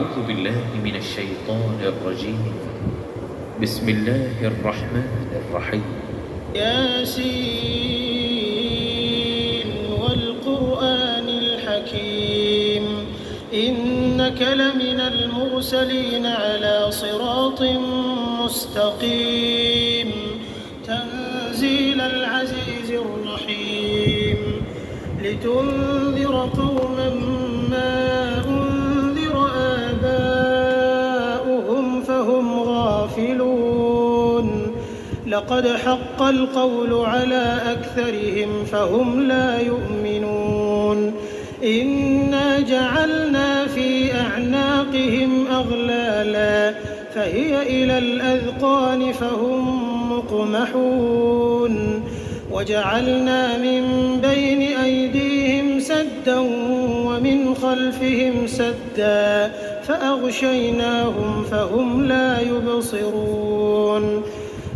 أعوذ بالله من الشيطان الرجيم. بسم الله الرحمن الرحيم. ياسين والقرآن الحكيم إنك لمن المرسلين على صراط مستقيم تنزيل العزيز الرحيم لتنذر قوما ما أنذر آباؤهم فهم غافلون لقد حق القول على أكثرهم فهم لا يؤمنون إنا جعلنا في أعناقهم أغلالا فهي إلى الأذقان فهم مقمحون وجعلنا من بين أيديهم سدا ومن خلفهم سدا فأغشيناهم فهم لا يبصرون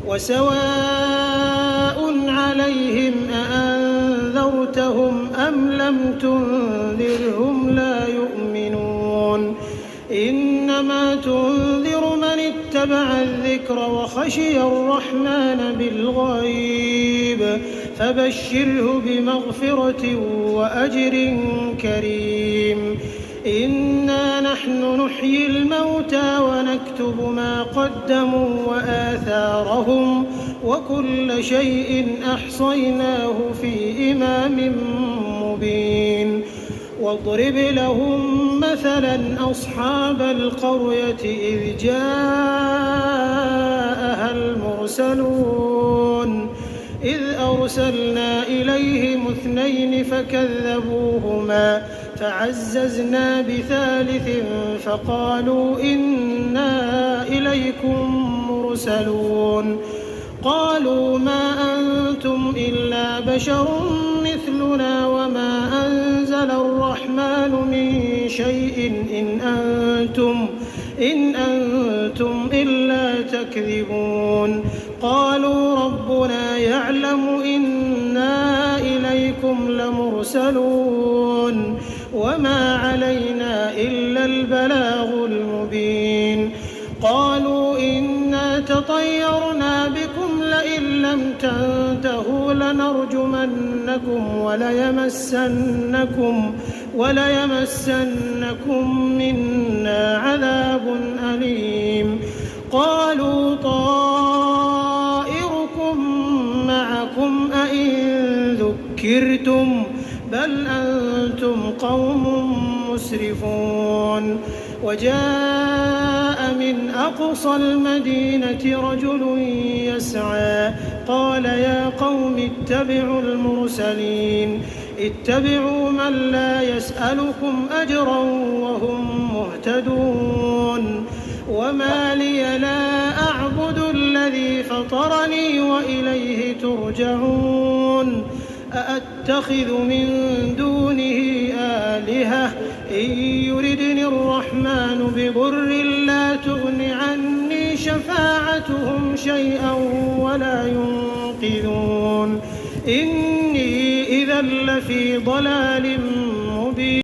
وسواء عليهم أأنذرتهم أم لم تنذرهم لا يؤمنون إنما تنذر من اتبع الذكر وخشي الرحمن بالغيب فبشره بمغفرة وأجر كريم إنا نحن نحيي الموتى ونكتب ما قدموا وآثارهم وكل شيء أحصيناه في إمام مبين واضرب لهم مثلا أصحاب القرية إذ جاءها المرسلون إذ أرسلنا إليهم 2 فكذبوهما فعززنا بثالث فقالوا إنا إليكم مرسلون قالوا ما أنتم إلا بشر مثلنا وما أنزل الرحمن من شيء إن أنتم إلا تكذبون قالوا ربنا يعلم إنا إليكم لمرسلون وما علينا إلا البلاغ المبين قالوا إنا تطيرنا بكم لئن لم تنتهوا لنرجمنكم وليمسنكم منا عذاب أليم قالوا طائركم معكم أئن ذكرتم بل أنتم قوم مسرفون وجاء من أقصى المدينة رجل يسعى قال يا قوم اتبعوا المرسلين اتبعوا من لا يسألكم أجرا وهم مهتدون وما لي لا أعبد الذي فطرني وإليه ترجعون أأتخذ من دونه آلهة إن يردني الرحمن بضر لا تغن عني شفاعتهم شيئا ولا ينقذون إني إذا لفي ضلال